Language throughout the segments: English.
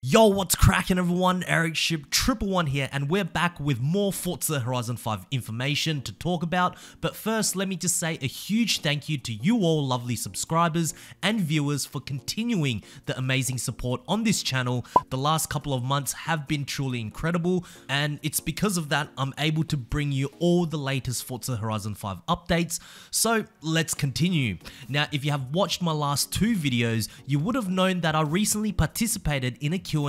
Yo, what's cracking everyone? Ericship 111 here, and we're back with more Forza Horizon 5 information to talk about. But first, let me just say a huge thank you to you all lovely subscribers and viewers for continuing the amazing support on this channel. The last couple of months have been truly incredible, and it's because of that I'm able to bring you all the latest Forza Horizon 5 updates. So let's continue. Now, if you have watched my last two videos, you would have known that I recently participated in a Q&A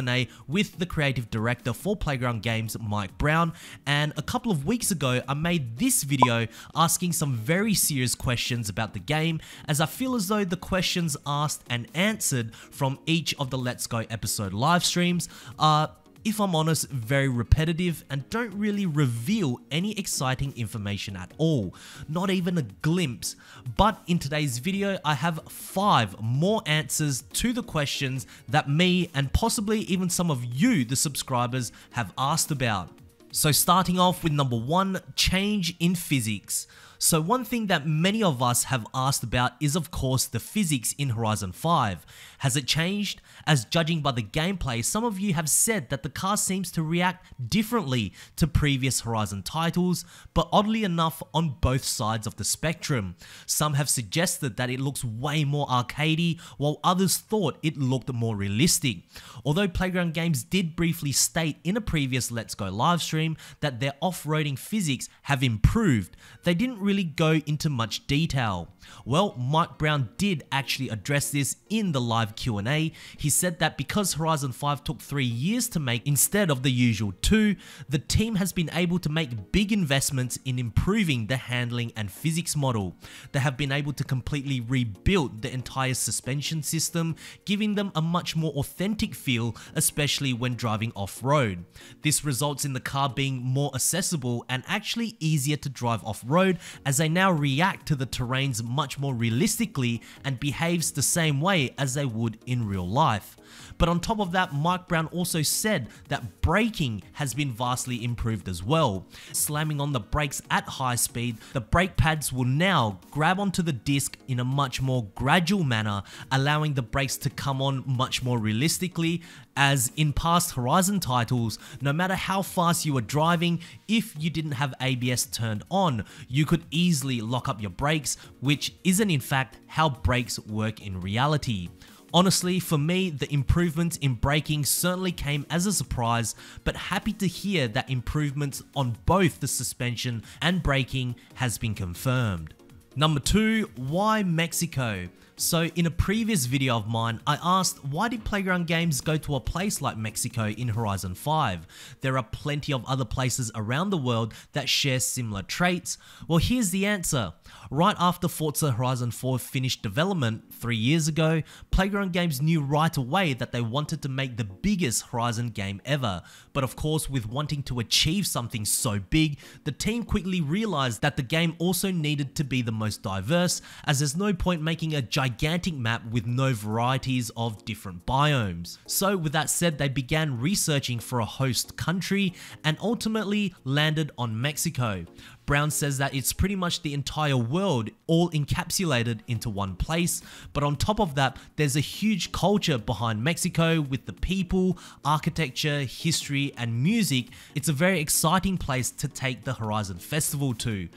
with the creative director for Playground Games, Mike Brown, and a couple of weeks ago I made this video asking some very serious questions about the game, as I feel as though the questions asked and answered from each of the Let's Go episode live streams are, if I'm honest, very repetitive and don't really reveal any exciting information at all, not even a glimpse. But in today's video, I have 5 more answers to the questions that me and possibly even some of you, the subscribers, have asked about. So starting off with number 1, change in physics. So one thing that many of us have asked about is of course the physics in Horizon 5. Has it changed? As judging by the gameplay, some of you have said that the car seems to react differently to previous Horizon titles, but oddly enough on both sides of the spectrum. Some have suggested that it looks way more arcadey, while others thought it looked more realistic. Although Playground Games did briefly state in a previous Let's Go livestream that their off-roading physics have improved, they didn't really go into much detail. Well, Mike Brown did actually address this in the live Q&A. He said that because Horizon 5 took 3 years to make instead of the usual 2, the team has been able to make big investments in improving the handling and physics model. They have been able to completely rebuild the entire suspension system, giving them a much more authentic feel, especially when driving off-road. This results in the car being more accessible and actually easier to drive off-road, as they now react to the terrains much more realistically and behaves the same way as they would in real life. But on top of that, Mike Brown also said that braking has been vastly improved as well. Slamming on the brakes at high speed, the brake pads will now grab onto the disc in a much more gradual manner, allowing the brakes to come on much more realistically, as in past Horizon titles, no matter how fast you were driving, if you didn't have ABS turned on, you could easily lock up your brakes, which isn't in fact how brakes work in reality. Honestly, for me, the improvements in braking certainly came as a surprise, but happy to hear that improvements on both the suspension and braking has been confirmed. Number 2, why Mexico? So in a previous video of mine, I asked why did Playground Games go to a place like Mexico in Horizon 5? There are plenty of other places around the world that share similar traits. Well, here's the answer. Right after Forza Horizon 4 finished development 3 years ago, Playground Games knew right away that they wanted to make the biggest Horizon game ever. But of course, with wanting to achieve something so big, the team quickly realized that the game also needed to be the most diverse, as there's no point making a gigantic map with no varieties of different biomes. So with that said, they began researching for a host country and ultimately landed on Mexico. Brown says that it's pretty much the entire world all encapsulated into one place, but on top of that, there's a huge culture behind Mexico with the people, architecture, history, and music. It's a very exciting place to take the Horizon Festival to.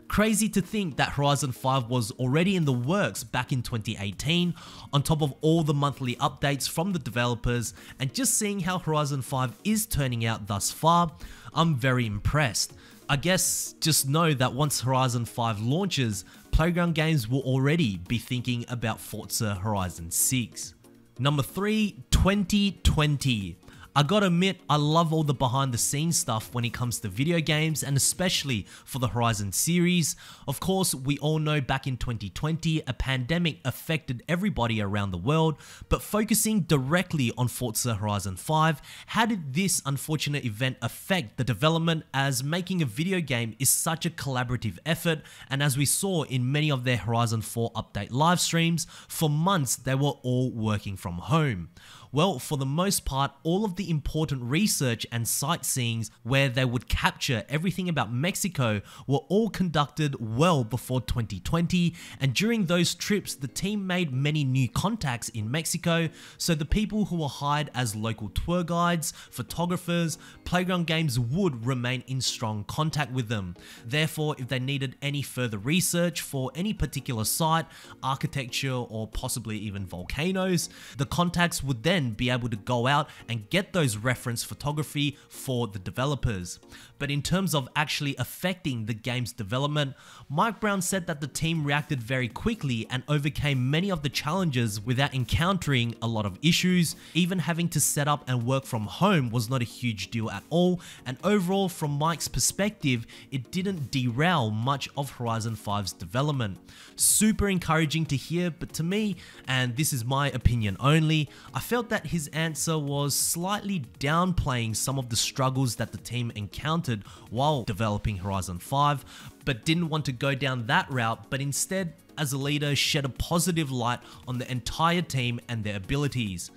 Crazy to think that Horizon 5 was already in the works back in 2018, on top of all the monthly updates from the developers, and just seeing how Horizon 5 is turning out thus far, I'm very impressed. I guess just know that once Horizon 5 launches, Playground Games will already be thinking about Forza Horizon 6. Number 3, 2020. I gotta admit, I love all the behind the scenes stuff when it comes to video games, and especially for the Horizon series. Of course, we all know back in 2020, a pandemic affected everybody around the world, but focusing directly on Forza Horizon 5, how did this unfortunate event affect the development, as making a video game is such a collaborative effort, and as we saw in many of their Horizon 4 update live streams, for months they were all working from home. Well, for the most part, all of the important research and sightseeings where they would capture everything about Mexico were all conducted well before 2020, and during those trips, the team made many new contacts in Mexico, so the people who were hired as local tour guides, photographers, Playground Games would remain in strong contact with them. Therefore, if they needed any further research for any particular site, architecture, or possibly even volcanoes, the contacts would then be able to go out and get those reference photography for the developers. But in terms of actually affecting the game's development, Mike Brown said that the team reacted very quickly and overcame many of the challenges without encountering a lot of issues. Even having to set up and work from home was not a huge deal at all, and overall from Mike's perspective, it didn't derail much of Horizon 5's development. Super encouraging to hear, but to me, and this is my opinion only, I felt that his answer was slightly downplaying some of the struggles that the team encountered while developing Horizon 5, but didn't want to go down that route, but instead, as a leader, shed a positive light on the entire team and their abilities.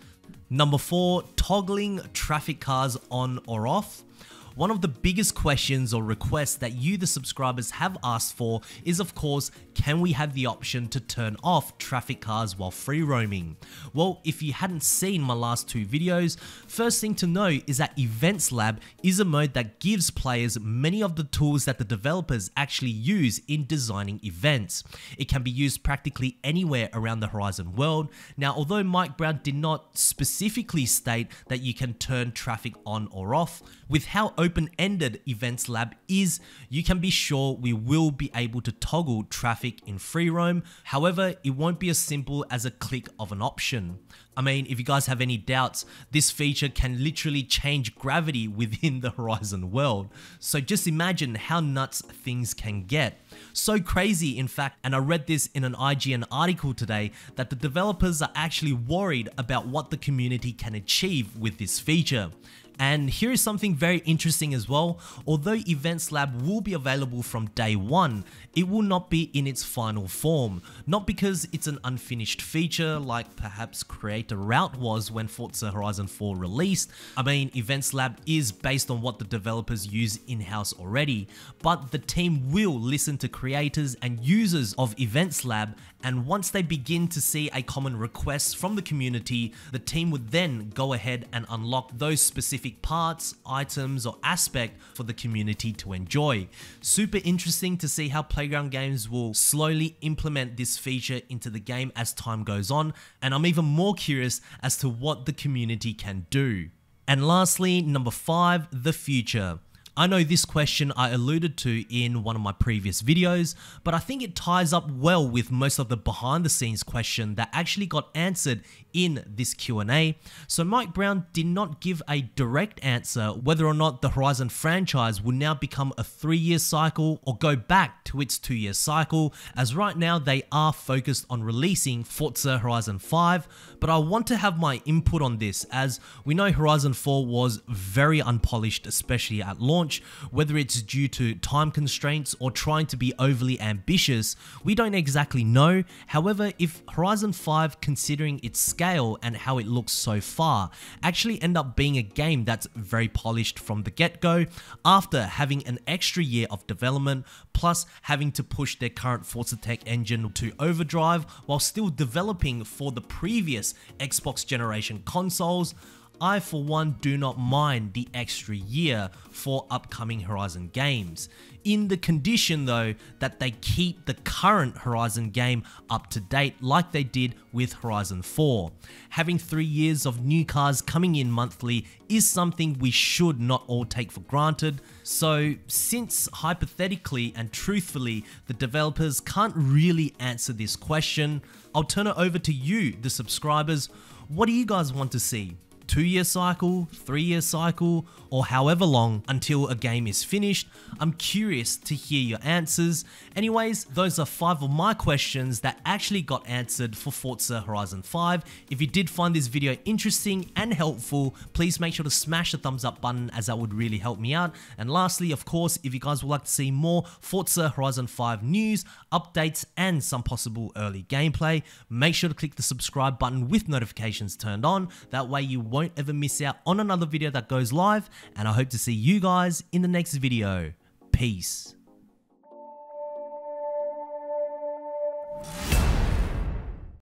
Number 4, toggling traffic cars on or off. One of the biggest questions or requests that you, the subscribers, have asked for is, of course, can we have the option to turn off traffic cars while free roaming? Well, if you hadn't seen my last 2 videos, first thing to know is that Events Lab is a mode that gives players many of the tools that the developers actually use in designing events. It can be used practically anywhere around the Horizon world. Now, although Mike Brown did not specifically state that you can turn traffic on or off, with how open-ended Events Lab is, you can be sure we will be able to toggle traffic in free roam. However, it won't be as simple as a click of an option. I mean, if you guys have any doubts, this feature can literally change gravity within the Horizon world. So just imagine how nuts things can get. So crazy, in fact, and I read this in an IGN article today, that the developers are actually worried about what the community can achieve with this feature. And here is something very interesting as well. Although Events Lab will be available from day one, it will not be in its final form. Not because it's an unfinished feature like perhaps Create a Route was when Forza Horizon 4 released. I mean, Events Lab is based on what the developers use in-house already, but the team will listen to creators and users of Events Lab, and once they begin to see a common request from the community, the team would then go ahead and unlock those specific parts, items, or aspect for the community to enjoy. Super interesting to see how Playground Games will slowly implement this feature into the game as time goes on, and I'm even more curious as to what the community can do. And lastly, number 5, the future. I know this question I alluded to in one of my previous videos, but I think it ties up well with most of the behind the scenes question that actually got answered in this Q&A. So Mike Brown did not give a direct answer whether or not the Horizon franchise will now become a 3-year cycle or go back to its 2-year cycle, as right now they are focused on releasing Forza Horizon 5, but I want to have my input on this, as we know Horizon 4 was very unpolished, especially at launch. Whether it's due to time constraints or trying to be overly ambitious, we don't exactly know. However, if Horizon 5, considering its scale and how it looks so far, actually end up being a game that's very polished from the get-go, after having an extra year of development, plus having to push their current Forza Tech engine to overdrive while still developing for the previous Xbox generation consoles, I for one do not mind the extra year for upcoming Horizon games, in the condition though that they keep the current Horizon game up to date like they did with Horizon 4. Having 3 years of new cars coming in monthly is something we should not all take for granted. So since hypothetically and truthfully the developers can't really answer this question, I'll turn it over to you, the subscribers. What do you guys want to see? 2-year cycle, 3-year cycle, or however long until a game is finished? I'm curious to hear your answers. Anyways, those are 5 of my questions that actually got answered for Forza Horizon 5. If you did find this video interesting and helpful, please make sure to smash the thumbs up button, as that would really help me out. And lastly, of course, if you guys would like to see more Forza Horizon 5 news, updates, and some possible early gameplay, make sure to click the subscribe button with notifications turned on. That way you won't ever miss out on another video that goes live, and I hope to see you guys in the next video. Peace.